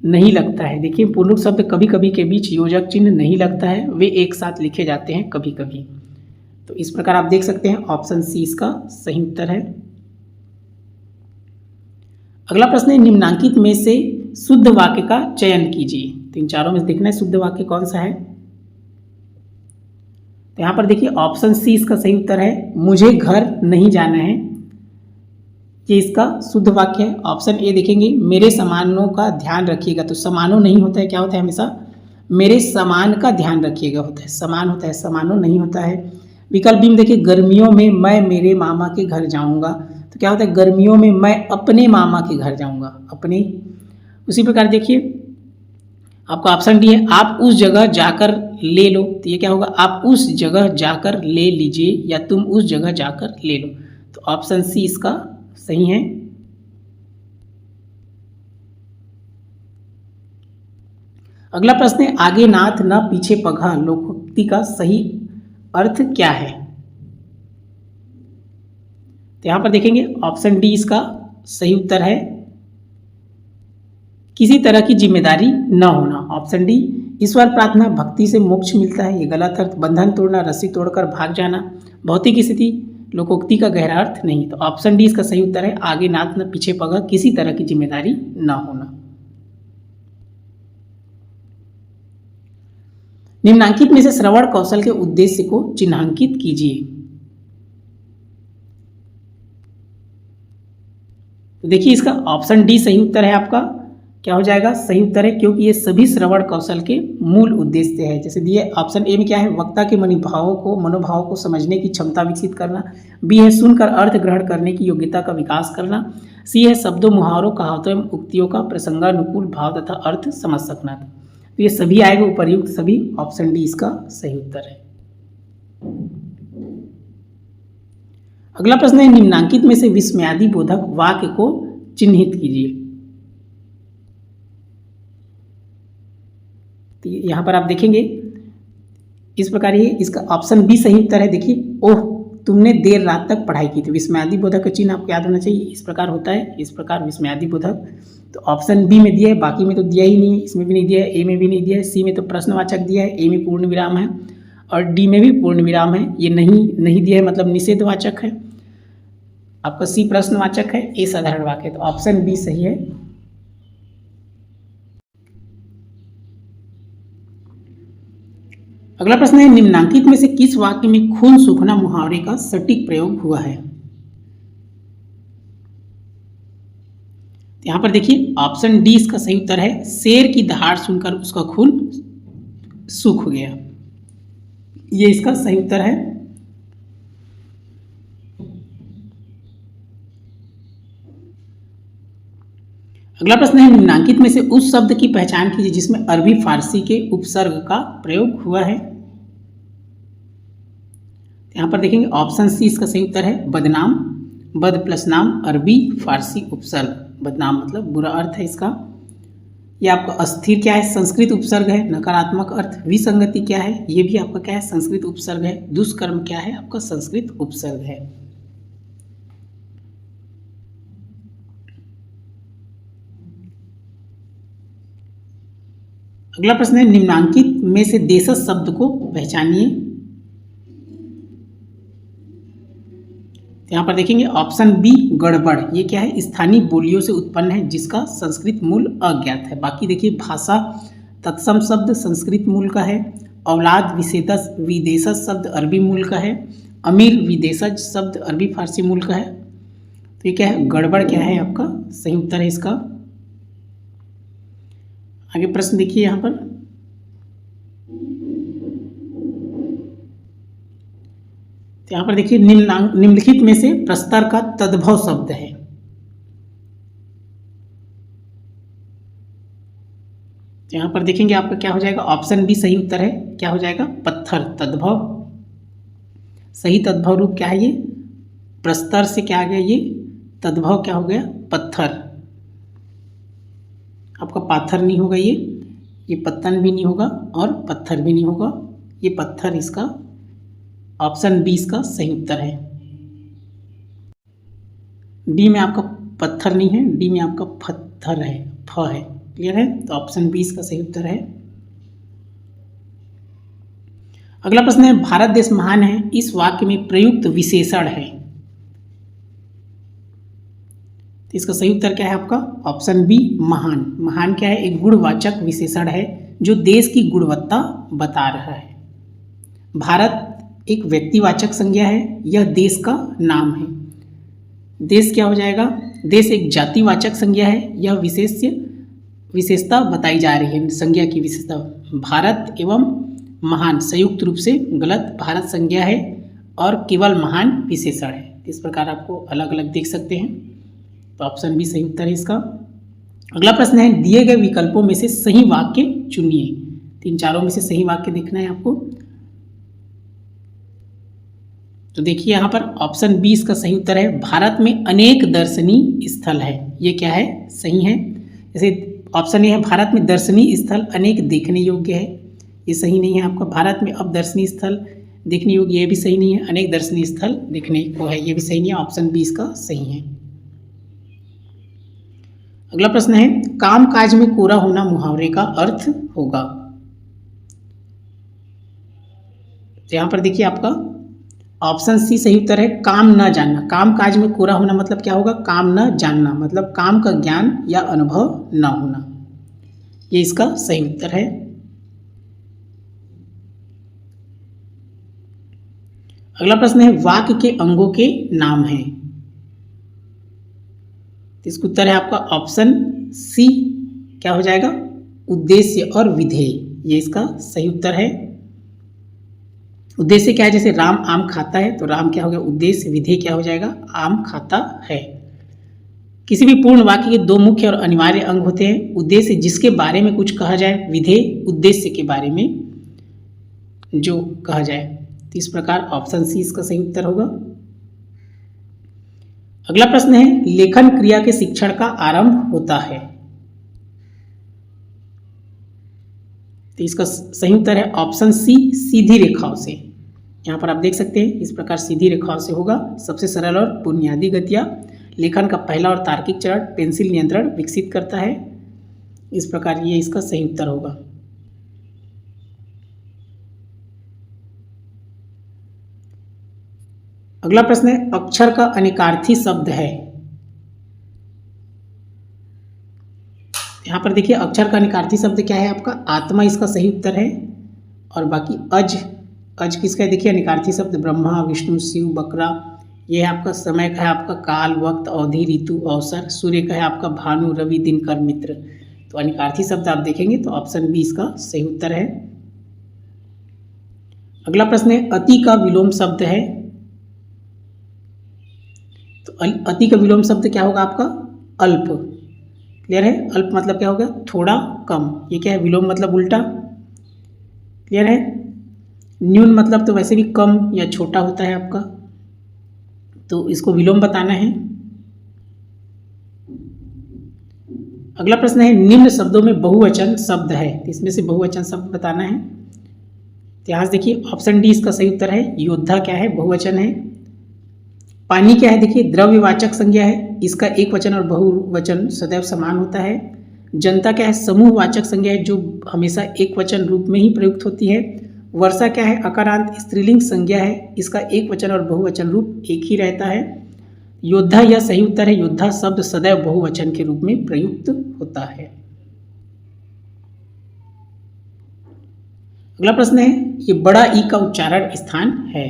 नहीं लगता है। देखिए, पूर्ण शब्द कभी कभी के बीच योजक चिन्ह नहीं लगता है, वे एक साथ लिखे जाते हैं कभी कभी। तो इस प्रकार आप देख सकते हैं, ऑप्शन सी इसका सही उत्तर है। अगला प्रश्न है, निम्नांकित में से शुद्ध वाक्य का चयन कीजिए। तो इन चारों में से देखना है शुद्ध वाक्य कौन सा है। तो यहां पर देखिए, ऑप्शन सी इसका सही उत्तर है, मुझे घर नहीं जाना है, ये इसका शुद्ध वाक्य है। ऑप्शन ए देखेंगे, मेरे सामानों का ध्यान रखिएगा। तो सामानों नहीं होता है, क्या होता है, हमेशा मेरे सामान का ध्यान रखिएगा होता है, सामान होता है, सामानों नहीं होता है। विकल्प बी में देखिए, गर्मियों में मैं मेरे मामा के घर जाऊंगा। तो क्या होता है, गर्मियों में मैं अपने मामा के घर जाऊंगा, अपने। उसी प्रकार देखिए, आपका ऑप्शन डी है, आप उस जगह जाकर ले लो। तो ये क्या होगा, आप उस जगह जाकर ले लीजिए, या तुम उस जगह जाकर ले लो। तो ऑप्शन सी इसका सही है। अगला प्रश्न है, आगे नाथ न पीछे पघा लोकोक्ति का सही अर्थ क्या है। तो यहां पर देखेंगे, ऑप्शन डी इसका सही उत्तर है, किसी तरह की जिम्मेदारी न होना। ऑप्शन डी, ईश्वर प्रार्थना भक्ति से मोक्ष मिलता है, ये गलत अर्थ। बंधन तोड़ना, रस्सी तोड़कर भाग जाना, भौतिक स्थिति, लोकोक्ति का गहरा अर्थ नहीं। तो ऑप्शन डी इसका सही उत्तर है, आगे नाथ न पीछे पगा, किसी तरह की जिम्मेदारी न होना। निम्नांकित में से श्रवण कौशल के उद्देश्य को चिन्हांकित कीजिए। तो देखिए, इसका ऑप्शन डी सही उत्तर है आपका, क्या हो जाएगा, सही उत्तर है, क्योंकि ये सभी श्रवण कौशल के मूल उद्देश्य है। जैसे दिए ऑप्शन ए में क्या है, वक्ता के मनोभावों को समझने की क्षमता विकसित करना। बी है, सुनकर अर्थ ग्रहण करने की योग्यता का विकास करना। सी है, शब्दों, मुहावरों, कहावतों एवं उक्तियों का प्रसंगानुकूल भाव तथा अर्थ समझ सकना। तो ये सभी आएगा उपर्युक्त सभी, ऑप्शन डी इसका सही उत्तर है। अगला प्रश्न है, निम्नांकित में से विस्मयादि बोधक वाक्य को चिन्हित कीजिए। तो यहाँ पर आप देखेंगे, इस प्रकार ये इसका ऑप्शन बी सही उत्तर है। देखिए, ओह तुमने देर रात तक पढ़ाई की। तो विस्मयादि बोधक का चिन्ह आपको याद होना चाहिए, इस प्रकार होता है, इस प्रकार विस्मयादि बोधक। तो ऑप्शन बी में दिया है, बाकी में तो दिया ही नहीं है, इसमें भी नहीं दिया है, ए में भी नहीं दिया है, सी में तो प्रश्नवाचक दिया है, ए में पूर्ण विराम है और डी में भी पूर्ण विराम है। ये नहीं दिया है, मतलब निषेधवाचक है। आपका सी प्रश्नवाचक है, ए साधारण वाक्य। तो ऑप्शन बी सही है। अगला प्रश्न है, निम्नांकित में से किस वाक्य में खून सूखना मुहावरे का सटीक प्रयोग हुआ है। यहां पर देखिए, ऑप्शन डी इसका सही उत्तर है, शेर की दहाड़ सुनकर उसका खून सूख गया, ये इसका सही उत्तर है। अगला प्रश्न है, निम्नांकित में से उस शब्द की पहचान कीजिए जिसमें अरबी फारसी के उपसर्ग का प्रयोग हुआ है। यहां पर देखेंगे, ऑप्शन सी इसका सही उत्तर है, बदनाम। बद प्लस नाम, अरबी फारसी उपसर्ग। बदनाम मतलब बुरा अर्थ है इसका। ये आपका अस्थिर क्या है, संस्कृत उपसर्ग है, नकारात्मक अर्थ। विसंगति क्या है, ये भी आपका क्या है, संस्कृत उपसर्ग है। दुष्कर्म क्या है, आपका संस्कृत उपसर्ग है। अगला प्रश्न है, निम्नांकित में से देशज शब्द को पहचानिए। यहाँ पर देखेंगे ऑप्शन बी गड़बड़, ये क्या है, स्थानीय बोलियों से उत्पन्न है जिसका संस्कृत मूल अज्ञात है। बाकी देखिए भाषा तत्सम शब्द संस्कृत मूल का है, औलाद विदेशज शब्द अरबी मूल का है, अमीर विदेशज शब्द अरबी फारसी मूल का है। तो ये क्या है, गड़बड़ क्या है आपका सही उत्तर है इसका। आगे प्रश्न देखिए यहाँ पर, तो यहाँ पर देखिए निम्नलिखित में से प्रस्तर का तद्भव शब्द है। तो यहाँ पर देखेंगे आपका क्या हो जाएगा, ऑप्शन बी सही उत्तर है। क्या हो जाएगा, पत्थर। तद्भव सही तद्भव रूप क्या है, ये प्रस्तर से क्या आ गया, ये तद्भव क्या हो गया, पत्थर। आपका पाथर नहीं होगा, ये पत्तन भी नहीं होगा और पत्थर भी नहीं होगा, ये पत्थर इसका ऑप्शन बी इसका सही उत्तर है। डी में आपका पत्थर नहीं है, डी में आपका पत्थर है, फ है। क्लियर है, तो ऑप्शन बी इसका सही उत्तर है। अगला प्रश्न है, भारत देश महान है इस वाक्य में प्रयुक्त विशेषण है। तो इसका सही उत्तर क्या है आपका, ऑप्शन बी महान। महान क्या है, एक गुणवाचक विशेषण है जो देश की गुणवत्ता बता रहा है। भारत एक व्यक्तिवाचक संज्ञा है, यह देश का नाम है। देश क्या हो जाएगा, देश एक जातिवाचक संज्ञा है, यह विशेषता बताई जा रही है, संज्ञा की विशेषता। भारत एवं महान संयुक्त रूप से गलत, भारत संज्ञा है और केवल महान विशेषण है। इस प्रकार आपको अलग अलग देख सकते हैं, तो ऑप्शन बी सही उत्तर है इसका। अगला प्रश्न है, दिए गए विकल्पों में से सही वाक्य चुनिए। तीन चारों में से सही वाक्य देखना है आपको। तो देखिए यहाँ पर ऑप्शन बी इसका सही उत्तर है, भारत में अनेक दर्शनीय स्थल है। ये क्या है, सही है। जैसे ऑप्शन ए है, भारत में दर्शनीय स्थल अनेक देखने योग्य है, ये सही नहीं है आपका। भारत में अब दर्शनीय स्थल देखने योग्य, ये भी सही नहीं है। अनेक दर्शनीय स्थल देखने को है, ये भी सही नहीं है। ऑप्शन बी इसका सही है। अगला प्रश्न है, काम काज में कोरा होना मुहावरे का अर्थ होगा। तो यहाँ पर देखिए आपका ऑप्शन सी सही उत्तर है, काम न जानना। काम काज में कोरा होना मतलब क्या होगा, काम न जानना, मतलब काम का ज्ञान या अनुभव न होना, ये इसका सही उत्तर है। अगला प्रश्न है, वाक्य के अंगों के नाम हैं। इसका उत्तर है आपका ऑप्शन सी, क्या हो जाएगा, उद्देश्य और विधेय, ये इसका सही उत्तर है। उद्देश्य क्या है, जैसे राम आम खाता है, तो राम क्या हो गया, उद्देश्य। विधेय क्या हो जाएगा, आम खाता है। किसी भी पूर्ण वाक्य के दो मुख्य और अनिवार्य अंग होते हैं। उद्देश्य जिसके बारे में कुछ कहा जाए, विधेय उद्देश्य के बारे में जो कहा जाए। तो इस प्रकार ऑप्शन सी इसका सही उत्तर होगा। अगला प्रश्न है, लेखन क्रिया के शिक्षण का आरंभ होता है। तो इसका सही उत्तर है ऑप्शन सी, सीधी रेखाओं से। यहाँ पर आप देख सकते हैं इस प्रकार सीधी रेखाओं से होगा। सबसे सरल और बुनियादी गतियाँ, लेखन का पहला और तार्किक चरण पेंसिल नियंत्रण विकसित करता है। इस प्रकार ये इसका सही उत्तर होगा। अगला प्रश्न है, अक्षर का अनेकार्थी शब्द है। यहाँ पर देखिए अक्षर का अनेकार्थी शब्द क्या है आपका, आत्मा इसका सही उत्तर है। और बाकी अज किसका है, देखिए अनेकार्थी शब्द ब्रह्मा, विष्णु, शिव, बकरा। ये है आपका समय का है आपका काल, वक्त, अवधि, ऋतु, अवसर। सूर्य का है आपका भानु, रवि, दिनकर, मित्र। तो अनेकार्थी शब्द आप देखेंगे तो ऑप्शन बी इसका सही उत्तर है। अगला प्रश्न है, अति का विलोम शब्द है। तो अति का विलोम शब्द क्या होगा आपका, अल्प। क्लियर है, अल्प मतलब क्या होगा, थोड़ा कम। ये क्या है, विलोम मतलब उल्टा। क्लियर है। न्यून मतलब तो वैसे भी कम या छोटा होता है आपका, तो इसको विलोम बताना है। अगला प्रश्न है, निम्न शब्दों में बहुवचन शब्द है। तो इसमें से बहुवचन शब्द बताना है। तो यहाँ से देखिए ऑप्शन डी इसका सही उत्तर है। योद्धा क्या है, बहुवचन है। पानी क्या है, देखिए द्रव्यवाचक संज्ञा है, इसका एक वचन और बहुवचन सदैव समान होता है। जनता क्या है, समूहवाचक संज्ञा है जो हमेशा एक वचन रूप में ही प्रयुक्त होती है। वर्षा क्या है? अकारांत स्त्रीलिंग संज्ञा है, इसका एक वचन और बहुवचन रूप एक ही रहता है। योद्धा यह सही उत्तर है, योद्धा शब्द सदैव बहुवचन के रूप में प्रयुक्त होता है। अगला प्रश्न है, ये बड़ा ई का उच्चारण स्थान है।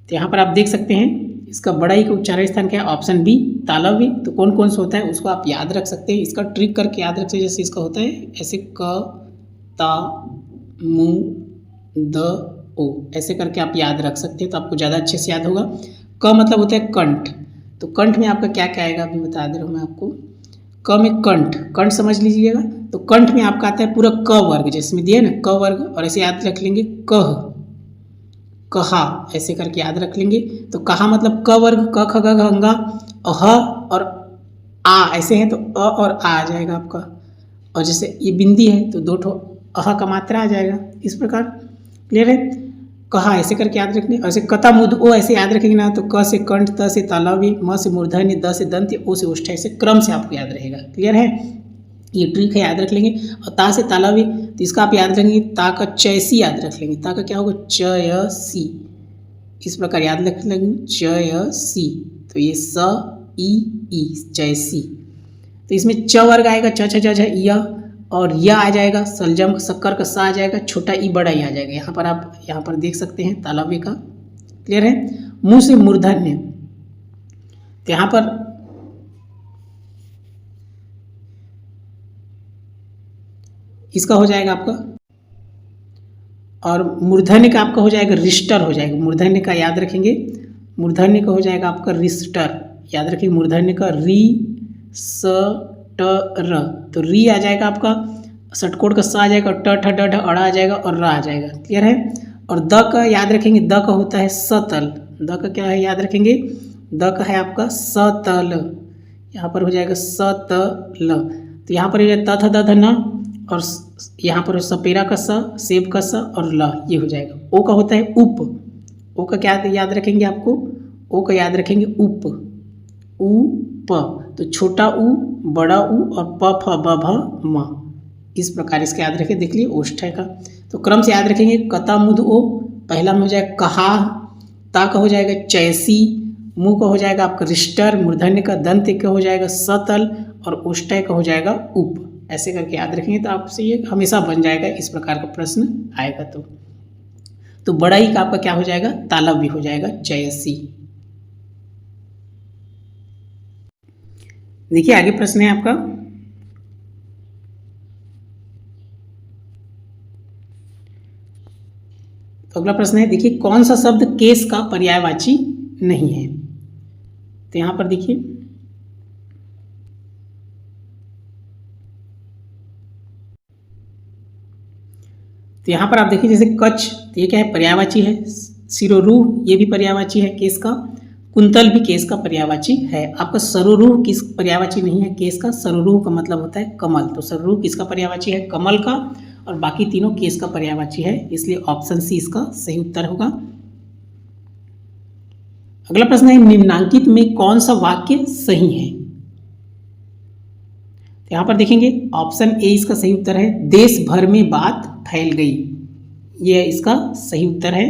तो यहाँ पर आप देख सकते हैं इसका बड़ा ई का उच्चारण स्थान क्या है? ऑप्शन बी तालव्य। तो कौन कौन सा होता है उसको आप याद रख सकते हैं, इसका ट्रिक करके याद रख सकते हैं। जैसे इसका होता है ऐसे क ता मु द ओ, ऐसे करके आप याद रख सकते हैं तो आपको ज़्यादा अच्छे से याद होगा। क मतलब होता है कंठ, तो कंठ में आपका क्या क्या आएगा अभी बता दे रहा हूँ मैं आपको। क में कंठ, कंठ समझ लीजिएगा। तो कंठ में आपका आता है पूरा क वर्ग, जिसमें दिया ना क वर्ग, और ऐसे याद रख लेंगे कह, कहा, ऐसे करके याद रख लेंगे। तो कहा मतलब क वर्ग, क ख ग घ अंगा, अह और आ ऐसे है तो अ और आ जाएगा आपका। और जैसे ये बिंदी है तो दो ठो अह का मात्रा आ जाएगा, इस प्रकार। क्लियर है? कहा ऐसे करके याद रखेंगे। और ऐसे कता मुद ओ ऐसे याद रखेंगे ना, तो क से कंठ, त से तालव्य, म से मूर्धन्य, द से दंत्य, ओ से ओष्ठ, ऐसे क्रम से आपको याद रहेगा। क्लियर है? ये ट्रिक है, याद रख लेंगे। और ता से तालव्य, तो इसका आप याद रखेंगे, ता का चयसी याद रख लेंगे। ता का क्या होगा? चयसी, इस प्रकार याद रख लेंगे, चयसी। तो ये स ई चयसी। तो इसमें च वर्ग आएगा, च छ छ य, और यह आ जाएगा सलजम शक्कर का सा आ जाएगा, छोटा ई बड़ा ई आ जाएगा। यहाँ पर आप यहाँ पर देख सकते हैं तालव्य का। क्लियर है? मुंह से मूर्धन्य, तो यहाँ पर इसका हो जाएगा आपका, और मूर्धन्य का आपका हो जाएगा रिष्टर हो जाएगा। मूर्धन्य का याद रखेंगे, मूर्धन्य का हो जाएगा आपका रिष्टर, याद रखिए मूर्धन्य का री स ट र। तो री आ जाएगा आपका, षटकोण का स आ जाएगा, ट ठ ड ढ अड़ा आ जाएगा और र आ जाएगा। क्लियर है? और द का याद रखेंगे, द का होता है सतल। द का क्या है याद रखेंगे? द का है आपका सतल, यहाँ पर हो जाएगा सतल। तो यहाँ पर हो जाएगा त थ द ध न, और यहाँ पर सपेरा का स, सेब का स और ल, ये हो जाएगा। ओ का होता है उप, ओ का क्या याद रखेंगे आपको? ओ का याद रखेंगे उप, उ प। तो छोटा उ, बड़ा उ और प फ ब भ म, इस प्रकार इसका याद रखें। देख लिए ओष्ठ का। तो क्रम से याद रखेंगे, कता मुद ओ पहला में हो जाएगा कहा, ता का हो जाएगा चैसी, मुँह का हो जाएगा आपका रिष्टर, मूर्धन्य का दंत्य का हो जाएगा सतल, और ओष्ठय का हो जाएगा उप। ऐसे करके याद रखेंगे तो आपसे ये हमेशा बन जाएगा, इस प्रकार का प्रश्न आएगा। तो बड़ा ही का आपका क्या हो जाएगा? तालव्य हो जाएगा, चयसी। देखिए आगे प्रश्न है आपका, तो अगला प्रश्न है, देखिए कौन सा शब्द केस का पर्यायवाची नहीं है? तो यहां पर देखिए, तो यहां पर आप देखिए जैसे कच्छ, तो ये क्या है? पर्यायवाची है। सिरोरूह ये भी पर्यायवाची है केस का। कुंतल भी केस का पर्यायवाची है। आपका सरोरूह किस पर्यायवाची नहीं है केस का? सरोरूह का मतलब होता है कमल, तो सरोरूह किसका पर्यायवाची है? कमल का। और बाकी तीनों केस का पर्यायवाची है, इसलिए ऑप्शन सी इसका सही उत्तर होगा। अगला प्रश्न है, निम्नांकित में कौन सा वाक्य सही है? तो यहां पर देखेंगे ऑप्शन ए इसका सही उत्तर है, देश भर में बात फैल गई, यह इसका सही उत्तर है।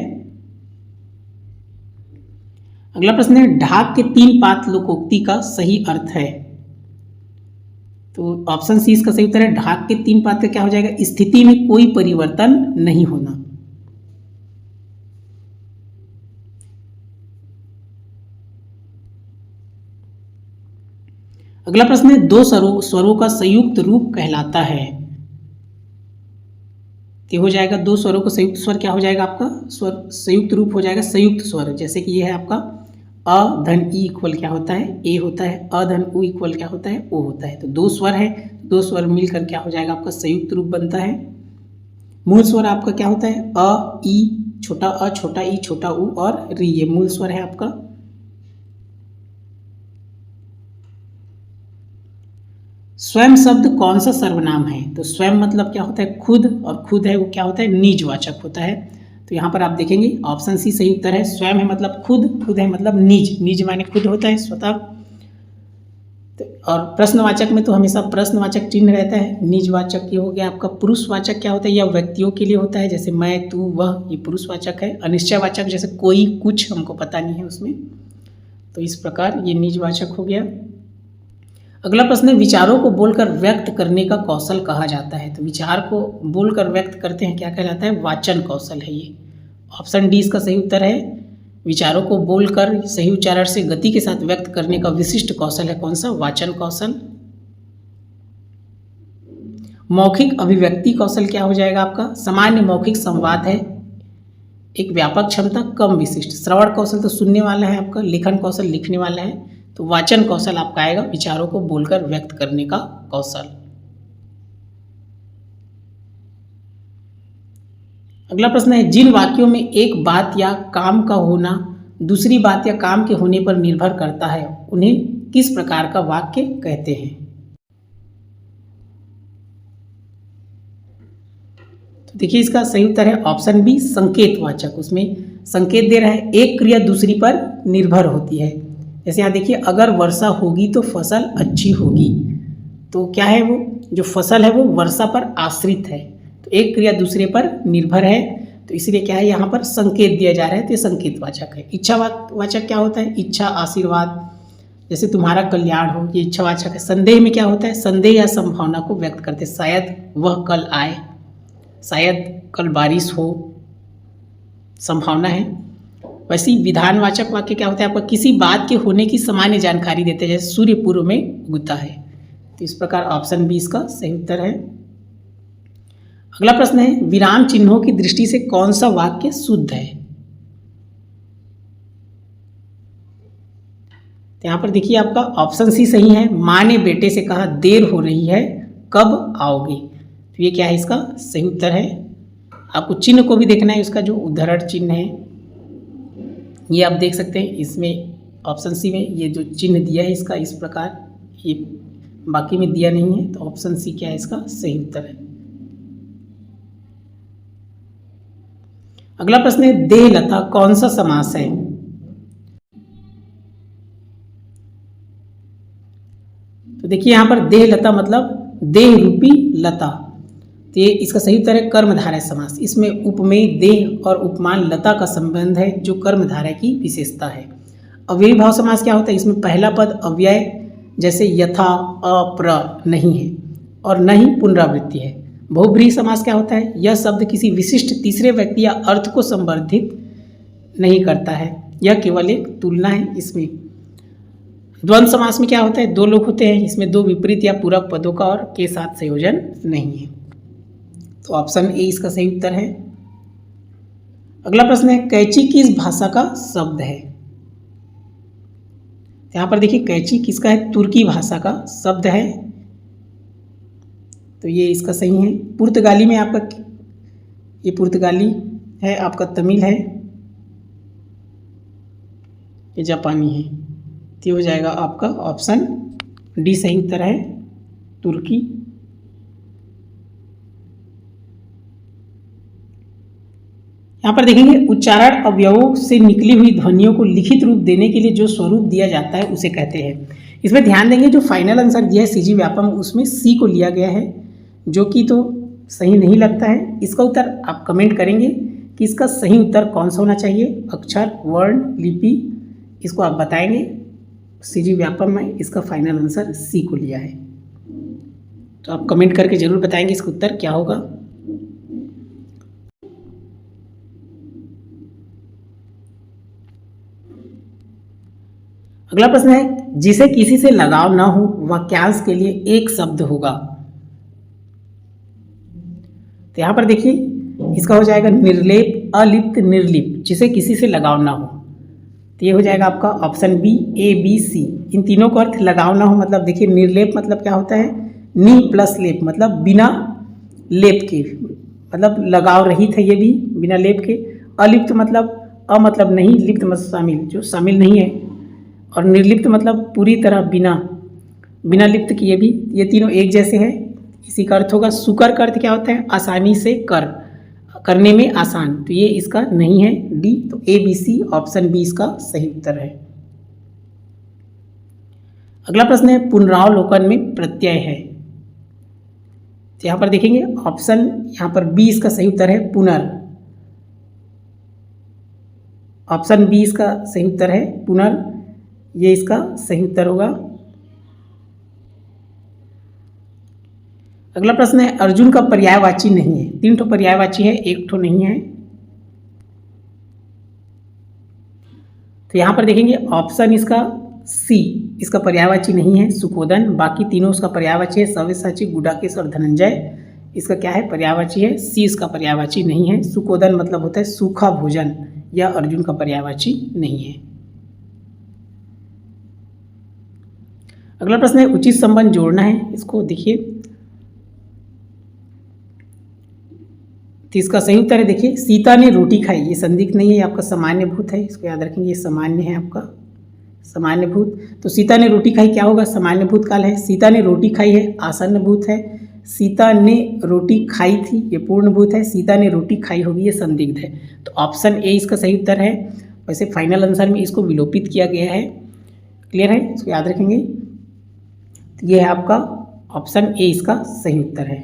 अगला प्रश्न है, ढाक के 3 पात लोकोक्ति का सही अर्थ है? तो ऑप्शन सी इसका सही उत्तर है, ढाक के 3 पात का क्या हो जाएगा? स्थिति में कोई परिवर्तन नहीं होना। अगला प्रश्न है, 2 स्वरों का संयुक्त रूप कहलाता है? तो हो जाएगा 2 स्वरों का संयुक्त स्वर क्या हो जाएगा आपका? स्वर संयुक्त रूप हो जाएगा संयुक्त स्वर। जैसे कि ये है आपका अ धन ई इक्वल क्या होता है? ए होता है। अ धन उ इक्वल क्या होता है? ओ होता है। तो 2 स्वर है, 2 स्वर मिलकर क्या हो जाएगा आपका? संयुक्त रूप बनता है। मूल स्वर आपका क्या होता है? अ ई, छोटा अ, छोटा ई, छोटा उ और री, ये मूल स्वर है आपका। स्वयं शब्द कौन सा सर्वनाम है? तो स्वयं मतलब क्या होता है? खुद, और खुद है वो क्या होता है? निजवाचक होता है। तो यहाँ पर आप देखेंगे ऑप्शन सी सही उत्तर है। स्वयं है मतलब खुद, खुद है मतलब निज, निज माने खुद होता है, स्वतः। तो और प्रश्नवाचक में तो हमेशा प्रश्नवाचक चिन्ह रहता है। निजवाचक ये हो गया आपका। पुरुषवाचक क्या होता है, यह व्यक्तियों के लिए होता है, जैसे मैं, तू, वह, ये पुरुषवाचक है। अनिश्चयवाचक जैसे कोई, कुछ, हमको पता नहीं है उसमें, तो इस प्रकार ये निजवाचक हो गया। अगला प्रश्न है, विचारों को बोलकर व्यक्त करने का कौशल कहा जाता है। तो विचार को बोलकर व्यक्त करते हैं, क्या कहलाता है, वाचन कौशल है ये। ऑप्शन डी इसका सही उत्तर है। विचारों को बोलकर सही उच्चारण से गति के साथ व्यक्त करने का विशिष्ट कौशल है कौन सा, वाचन कौशल। मौखिक अभिव्यक्ति कौशल क्या हो जाएगा आपका, सामान्य मौखिक संवाद है, एक व्यापक क्षमता, कम विशिष्ट। श्रवण कौशल तो सुनने वाला है आपका, लेखन कौशल लिखने वाला है, तो वाचन कौशल आपका आएगा विचारों को बोलकर व्यक्त करने का कौशल। अगला प्रश्न है, जिन वाक्यों में एक बात या काम का होना दूसरी बात या काम के होने पर निर्भर करता है उन्हें किस प्रकार का वाक्य कहते हैं। तो देखिए इसका सही उत्तर है ऑप्शन बी, संकेतवाचक। उसमें संकेत दे रहा है, एक क्रिया दूसरी पर निर्भर होती है। जैसे यहाँ देखिए, अगर वर्षा होगी तो फसल अच्छी होगी, तो क्या है वो जो फसल है वो वर्षा पर आश्रित है, तो एक क्रिया दूसरे पर निर्भर है, तो इसलिए क्या है यहाँ पर संकेत दिया जा रहा है, तो ये संकेतवाचक है। इच्छावाचक क्या होता है, इच्छा, आशीर्वाद, जैसे तुम्हारा कल्याण हो, ये इच्छावाचक है। संदेह में क्या होता है, संदेह या संभावना को व्यक्त करते, शायद वह कल आए, शायद कल बारिश हो, संभावना है। वैसे ही विधानवाचक वाक्य क्या होता है आपका, किसी बात के होने की सामान्य जानकारी देते हैं, जैसे सूर्य पूर्व में उगता है, तो इस प्रकार ऑप्शन बी इसका सही उत्तर है। अगला प्रश्न है, विराम चिन्हों की दृष्टि से कौन सा वाक्य शुद्ध है। तो यहाँ पर देखिए आपका ऑप्शन सी सही है। माँ ने बेटे से कहा, देर हो रही है, कब आओगे, तो ये क्या है इसका सही उत्तर है। आपको चिन्ह को भी देखना है, उसका जो उद्धरण चिन्ह है ये आप देख सकते हैं, इसमें ऑप्शन सी में ये जो चिन्ह दिया है इसका इस प्रकार, ये बाकी में दिया नहीं है, तो ऑप्शन सी क्या है इसका सही उत्तर है। अगला प्रश्न है, देहलता कौन सा समास है। तो देखिए यहाँ पर देहलता मतलब देह रूपी लता, तो ये इसका सही उत्तर है कर्मधारय समास। इसमें उपमेय देह और उपमान लता का संबंध है, जो कर्मधारय की विशेषता है। अव्ययी भाव समास क्या होता है, इसमें पहला पद अव्यय जैसे यथा, अप्र नहीं है और न ही पुनरावृत्ति है। बहुब्रीहि समास क्या होता है, यह शब्द किसी विशिष्ट तीसरे व्यक्ति या अर्थ को संवर्धित नहीं करता है, यह केवल एक तुलना है। इसमें द्वंद्व समास में क्या होता है, दो लोग होते हैं, इसमें दो विपरीत या पूरक पदों का और के साथ संयोजन नहीं है, तो ऑप्शन ए इसका सही उत्तर है। अगला प्रश्न है, कैंची किस भाषा का शब्द है। यहाँ पर देखिए कैंची किसका है, तुर्की भाषा का शब्द है, तो ये इसका सही है। पुर्तगाली में आपका ये पुर्तगाली है, आपका तमिल है, ये जापानी है, तो हो जाएगा आपका ऑप्शन डी सही उत्तर है, तुर्की। यहाँ पर देखेंगे उच्चारण अवयवों से निकली हुई ध्वनियों को लिखित रूप देने के लिए जो स्वरूप दिया जाता है उसे कहते हैं। इसमें ध्यान देंगे जो फाइनल आंसर दिया है सीजी व्यापम, उसमें सी को लिया गया है, जो कि तो सही नहीं लगता है। इसका उत्तर आप कमेंट करेंगे कि इसका सही उत्तर कौन सा होना चाहिए, अक्षर, वर्ण, लिपि, इसको आप बताएंगे। सीजी व्यापम में इसका फाइनल आंसर सी को लिया है, तो आप कमेंट करके जरूर बताएंगे इसका उत्तर क्या होगा। अगला प्रश्न है, जिसे किसी से लगाव ना हो वाक्यांश के लिए एक शब्द होगा। तो यहाँ पर देखिए इसका हो जाएगा निर्लेप, अलिप्त, निर्लिप्त, जिसे किसी से लगाव ना हो, तो ये हो जाएगा आपका ऑप्शन बी, ए, बी, सी। इन तीनों का अर्थ लगाव ना हो, मतलब देखिए निर्लेप मतलब क्या होता है, नी प्लस लेप मतलब बिना लेप के, मतलब लगाव रहित है ये भी बिना लेप के। अलिप्त मतलब अ मतलब नहीं, लिप्त मतलब शामिल, जो शामिल नहीं है, और निर्लिप्त मतलब पूरी तरह बिना लिप्त किए भी, ये तीनों एक जैसे हैं, इसी का अर्थ होगा। सुकर का अर्थ क्या होता है, आसानी से करने में आसान, तो ये इसका नहीं है डी, तो ए, बी, सी, ऑप्शन बी इसका सही उत्तर है। अगला प्रश्न है पुनरावलोकन में प्रत्यय है। तो यहाँ पर देखेंगे ऑप्शन यहाँ पर बी इसका सही उत्तर है पुनर। ऑप्शन बी इसका सही उत्तर है पुनर, ये इसका सही उत्तर होगा। अगला प्रश्न है अर्जुन का पर्यायवाची नहीं है। 3 ठो पर्यायवाची है, 1 ठो नहीं है। तो यहाँ पर देखेंगे ऑप्शन इसका सी इसका पर्यायवाची नहीं है सुखोदन, बाकी तीनों उसका पर्यायवाची है सव्यसाची, गुडाकेश और धनंजय। इसका क्या है पर्यायवाची है सी, इसका पर्यायवाची नहीं है। सुखोदन मतलब होता है सूखा भोजन, यह अर्जुन का पर्यायवाची नहीं है। अगला प्रश्न है उचित संबंध जोड़ना है, इसको देखिए। तो इसका सही उत्तर है देखिए सीता ने रोटी खाई, ये संदिग्ध नहीं है, ये आपका सामान्य भूत है, इसको याद रखेंगे, ये सामान्य है आपका सामान्य भूत। तो सीता ने रोटी खाई क्या होगा, सामान्य भूत काल है। सीता ने रोटी खाई है आसन्न भूत है। सीता ने रोटी खाई थी ये पूर्ण भूत है। सीता ने रोटी खाई होगी ये संदिग्ध है। तो ऑप्शन ए इसका सही उत्तर है। वैसे फाइनल आंसर में इसको विलोपित किया गया है। क्लियर है, इसको याद रखेंगे। तो ये है आपका ऑप्शन ए इसका सही उत्तर है।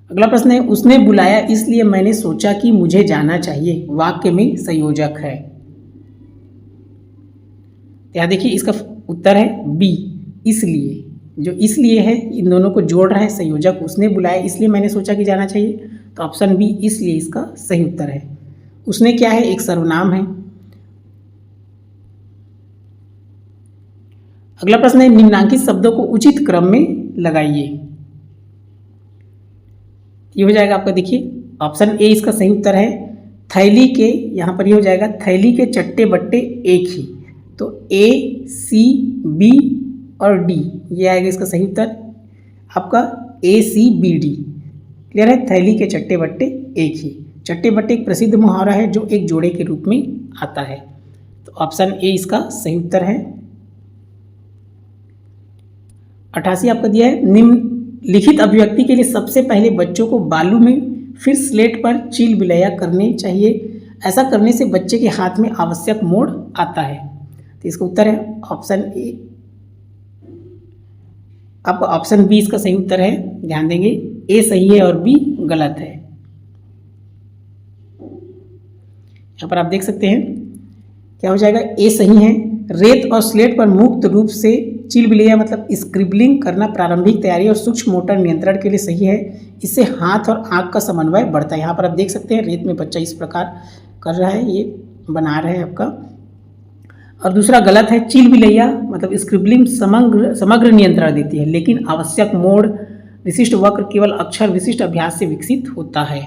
अगला प्रश्न है उसने बुलाया इसलिए मैंने सोचा कि मुझे जाना चाहिए, वाक्य में संयोजक है। यहाँ देखिए इसका उत्तर है बी इसलिए। जो इसलिए है इन दोनों को जोड़ रहा है संयोजक, उसने बुलाया इसलिए मैंने सोचा कि जाना चाहिए, तो ऑप्शन बी इसलिए इसका सही उत्तर है। उसने क्या है एक सर्वनाम है। अगला प्रश्न है निम्नांकित शब्दों को उचित क्रम में लगाइए। ये हो जाएगा आपका देखिए ऑप्शन ए इसका सही उत्तर है। थैली के, यहाँ पर ये हो जाएगा थैली के चट्टे बट्टे एक ही। तो ए सी बी और डी ये आएगा इसका सही उत्तर आपका ए सी बी डी। क्लियर है, थैली के चट्टे बट्टे एक ही। चट्टे बट्टे एक प्रसिद्ध मुहावरा है जो एक जोड़े के रूप में आता है। तो ऑप्शन ए इसका सही उत्तर है। 88 आपका दिया है निम्नलिखित अभिव्यक्ति के लिए सबसे पहले बच्चों को बालू में फिर स्लेट पर चील बिलैया करने चाहिए। ऐसा करने से बच्चे के हाथ में आवश्यक मोड़ आता है। तो इसका उत्तर है ऑप्शन ए। आपका ऑप्शन बी इसका सही उत्तर है। ध्यान देंगे ए सही है और बी गलत है। यहाँ पर आप देख सकते हैं क्या हो जाएगा, ए सही है। रेत और स्लेट पर मुक्त रूप से चील बिलैया मतलब स्क्रिबलिंग करना प्रारंभिक तैयारी और सूक्ष्म मोटर नियंत्रण के लिए सही है। इससे हाथ और आंख का समन्वय बढ़ता है। यहाँ पर आप देख सकते हैं रेत में बच्चा इस प्रकार कर रहा है, ये बना रहा है आपका। और दूसरा गलत है, चील बिलैया मतलब स्क्रिबलिंग समग्र नियंत्रण देती है, लेकिन आवश्यक मोड़ विशिष्ट वक्र केवल अक्षर विशिष्ट अभ्यास से विकसित होता है।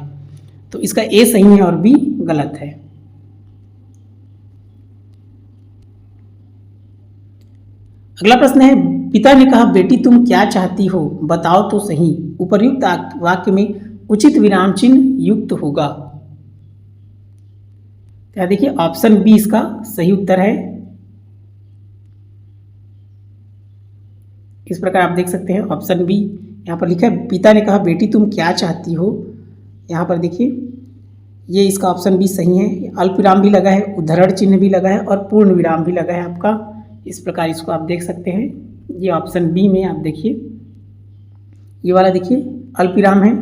तो इसका ए सही है और बी गलत है। अगला प्रश्न है पिता ने कहा बेटी तुम क्या चाहती हो बताओ तो सही, उपर्युक्त वाक्य में उचित विराम चिन्ह युक्त होगा। क्या देखिए ऑप्शन बी इसका सही उत्तर है। इस प्रकार आप देख सकते हैं ऑप्शन बी यहाँ पर लिखा है पिता ने कहा बेटी तुम क्या चाहती हो। यहाँ पर देखिए ये इसका ऑप्शन बी सही है। अल्प विराम भी लगा है, उद्धरण चिन्ह भी लगा है और पूर्ण विराम भी लगा है आपका। इस प्रकार इसको आप देख सकते हैं। ये ऑप्शन बी में आप देखिए ये वाला देखिए अल्प विराम है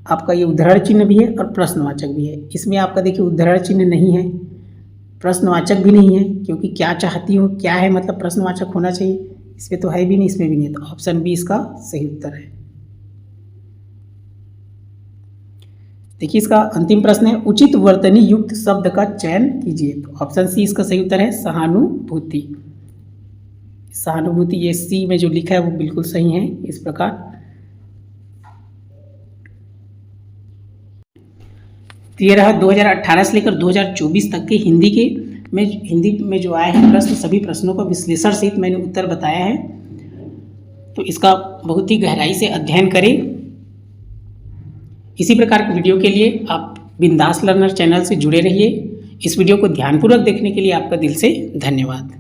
आपका, ये उद्धरण चिन्ह भी है और प्रश्नवाचक भी है। इसमें आपका देखिए उद्धरण चिन्ह नहीं है, प्रश्नवाचक भी नहीं है, क्योंकि क्या चाहती हो क्या है मतलब प्रश्नवाचक होना चाहिए, इसमें तो है भी नहीं, इसमें भी नहीं। तो ऑप्शन बी इसका सही उत्तर है। देखिए इसका अंतिम प्रश्न है उचित वर्तनी युक्त शब्द का चयन कीजिए। तो ऑप्शन सी इसका सही उत्तर है सहानुभूति। सहानुभूति ये सी में जो लिखा है वो बिल्कुल सही है। इस प्रकार तो ये रहा 2018 से लेकर 2024 तक के हिंदी में जो आए हैं प्रश्न, सभी प्रश्नों का विश्लेषण सहित मैंने उत्तर बताया है। तो इसका बहुत ही गहराई से अध्ययन करें। इसी प्रकार के वीडियो के लिए आप बिंदास लर्नर चैनल से जुड़े रहिए। इस वीडियो को ध्यानपूर्वक देखने के लिए आपका दिल से धन्यवाद।